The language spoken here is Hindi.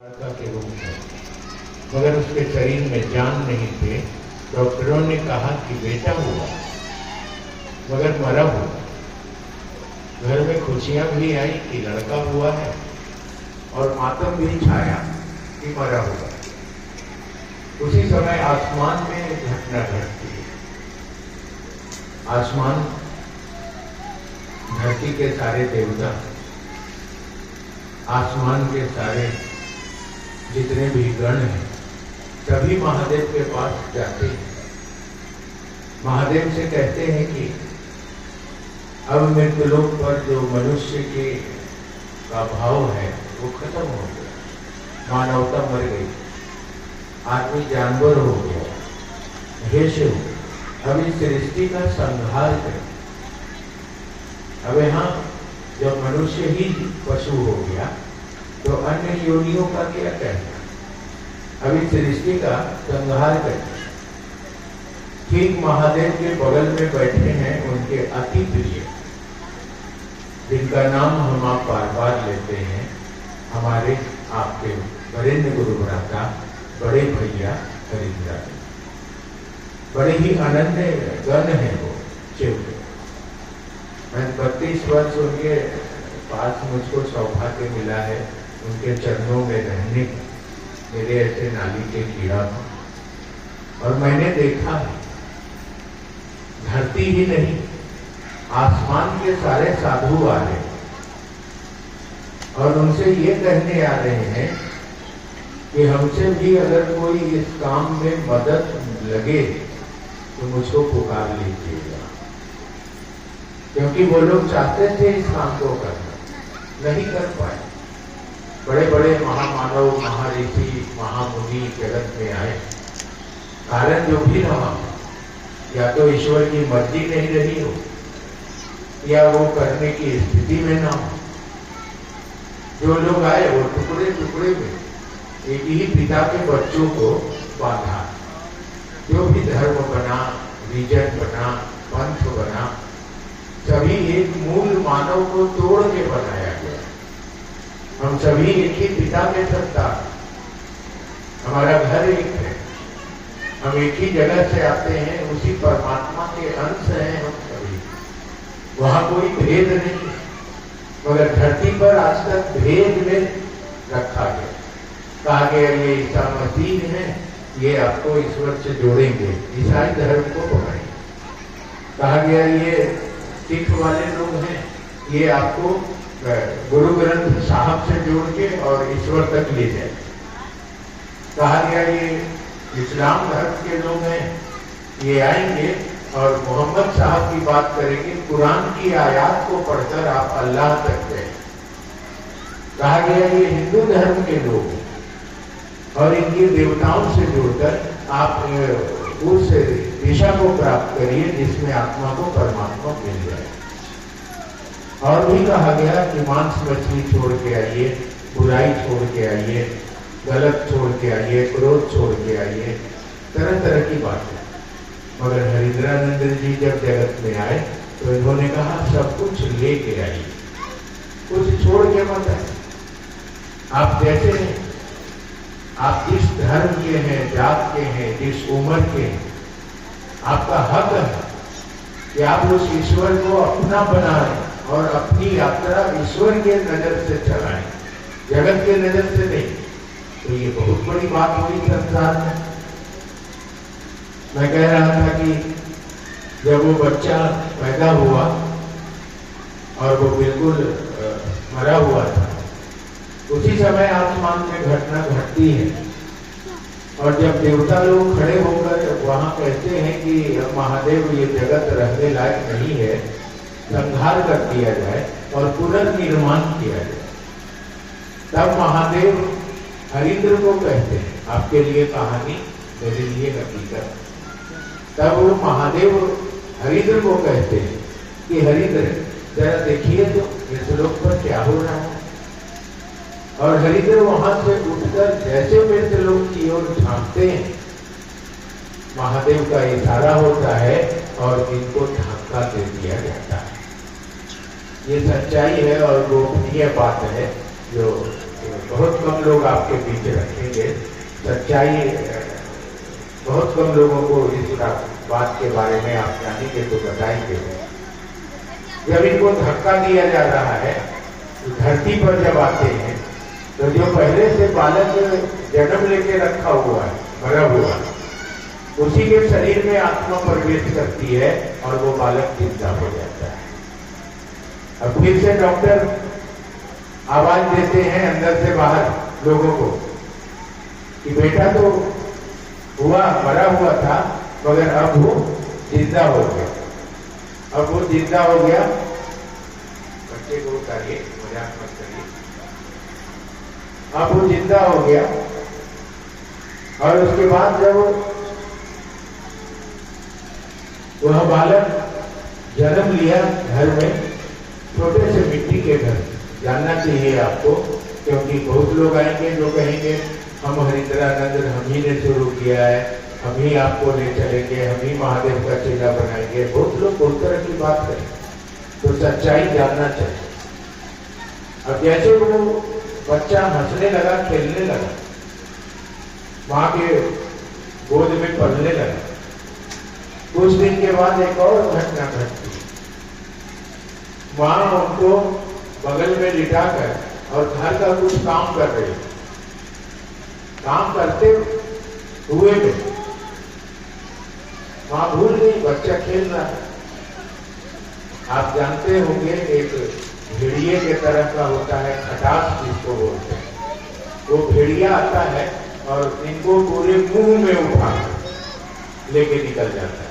लड़का के रूप में, मगर उसके शरीर में जान नहीं थे। डॉक्टरों ने कहा कि बेटा हुआ मगर मरा हुआ। घर में खुशियां भी आई कि लड़का हुआ है और मातम भी छाया कि मरा हुआ। उसी समय आसमान में घटना घटती है। आसमान, धरती के सारे देवता, आसमान के सारे जितने भी गण हैं, सभी महादेव के पास जाते हैं। महादेव से कहते हैं कि अब मृत्युलोक पर जो मनुष्य के का भाव है वो खत्म हो गया, मानवता मर गई, आदमी जानवर हो गया। हे शिव, अब इस सृष्टि का संहार करें। अब यहाँ जब मनुष्य ही पशु हो गया तो अन्य योनियों का क्या कहना। अभी सृष्टि का संहार करें। ठीक महादेव के बगल में बैठे हैं उनके अति प्रिय, जिनका नाम हम आप बार बार लेते हैं, हमारे आपके वरेण्य गुरु भ्राता बड़े भैया हरिद्रा। बड़े ही अनन्य गण है वो शिव। मैं 32 वर्ष उनके पास मुझको सौभाग्य मिला है उनके चरणों में रहने का। मेरे ऐसे नाली के कीड़ा था और मैंने देखा है, धरती ही नहीं आसमान के सारे साधु आ रहे और उनसे ये कहने आ रहे हैं कि हमसे भी अगर कोई इस काम में मदद लगे तो मुझको पुकार लीजिएगा। क्योंकि वो लोग चाहते थे इस काम को करना, नहीं कर पाए। बड़े बड़े महामानव, महर्षि, महामुनि जगत में आए, कारण जो भी रहा, या तो ईश्वर की मर्जी नहीं रही हो या वो करने की स्थिति में ना हो। जो लोग आए वो टुकड़े टुकड़े में एक ही पिता के बच्चों को बांधा। जो भी धर्म बना, रीजन बना, पंथ बना, सभी एक मूल मानव को तोड़ के बनाया गया। हम सभी एक ही पिता के संतान, हमारा घर एक है, हम एक ही जगह से आते हैं, उसी परमात्मा के अंश हैं हम सभी। वहां कोई भेद नहीं, मगर धरती पर आज तक भेद में रखा गया। कहा गया ये ईसा मसीह है, ये आपको ईश्वर से जोड़ेंगे, ईसाई धर्म को पकड़ेंगे। कहा गया ये सिख वाले लोग हैं, ये आपको गुरु ग्रंथ साहब से जोड़ के और ईश्वर तक ले जाए। कहा गया ये इस्लाम धर्म के लोग हैं, ये आएंगे और मोहम्मद साहब की बात करेंगे, कुरान की आयत को पढ़कर आप अल्लाह तक गए। कहा गया ये हिंदू धर्म के लोग हैं और इनके देवताओं से जुड़कर आप उस दिशा को प्राप्त करिए जिसमें आत्मा को परमात्मा मिल जाए। और भी कहा गया कि मांस मछली छोड़ के आइए, बुराई छोड़ के आइए, गलत छोड़ के आइए, क्रोध छोड़ के आइए, तरह तरह की बातें। मगर हरिद्रानंद जी जब जगत में आए तो इन्होंने कहा सब कुछ लेके आइए, कुछ छोड़ के मत आइए। आप जैसे हैं, आप जिस धर्म के हैं, जात के हैं, जिस उम्र के हैं, आपका हक है कि आप उस ईश्वर को अपना बनाएं और अपनी यात्रा ईश्वर के नजर से चलाएं, जगत के नजर से नहीं। तो ये बहुत बड़ी बात हुई संसार में। मैं कह रहा था कि जब वो बच्चा पैदा हुआ और वो बिल्कुल मरा हुआ था, उसी समय आसमान में घटना घटती है और जब देवता लोग खड़े होकर वहां कहते हैं कि महादेव ये जगत रहने लायक नहीं है, संहार कर दिया जाए और पुनर्निर्माण किया जाए, तब महादेव हरिद्र को कहते हैं, आपके लिए कहानी, मेरे लिए हकीकत। तब वो महादेव हरिद्र को कहते हैं कि हरिद्र जरा देखिए तो इस लोक पर क्या हो रहा है। और हरिद्र वहां से उठकर जैसे मृत्यलोक की ओर झांकते हैं, महादेव का इशारा होता है और इनको धक्का दे दिया जाता है। ये सच्चाई है और गोपनीय बात है जो बहुत कम लोग आपके बीच रखेंगे। सच्चाई बहुत कम लोगों को इस बात के बारे में आप जानेंगे तो बताएंगे। जब इनको धक्का दिया जा रहा है तो धरती पर जब आते हैं तो जो पहले से बालक जन्म लेके रखा हुआ है, मरा हुआ, उसी के शरीर में आत्मा प्रवेश करती है और वो बालक जिंदा हो जाता है। अब फिर से डॉक्टर आवाज देते हैं अंदर से बाहर लोगों को कि बेटा तो हुआ, मरा हुआ था, मगर अब वो जिंदा हो गया। अब वो जिंदा हो गया। बच्चे को उतारिए, मजाक मत करिए। अब वो जिंदा हो गया और उसके बाद जब वह बालक जन्म लिया घर में, छोटे से मिट्टी के घर, जानना चाहिए आपको, क्योंकि बहुत लोग आएंगे जो कहेंगे हम हरिद्रानंद हम ही ने शुरू किया है, हम ही आपको ले चलेंगे, हम ही महादेव का चेला बनाएंगे। बहुत लोग बहुत तरह की बात करें, तो सच्चाई जानना चाहिए। अब जैसे वो बच्चा हंसने लगा, खेलने लगा, माँ के गोद में पलने लगा, कुछ दिन के बाद एक और घटना घटती। माँ उनको बगल में लिटाकर और घर का कुछ काम कर रही, काम करते हुए में माँ भूल गई, बच्चा खेल रहा है। आप जानते होंगे एक भेड़िए के तरह का होता है खटास जिसको बोलते हैं, वो भेड़िया आता है और इनको पूरे मुंह में उठा लेके निकल जाता है।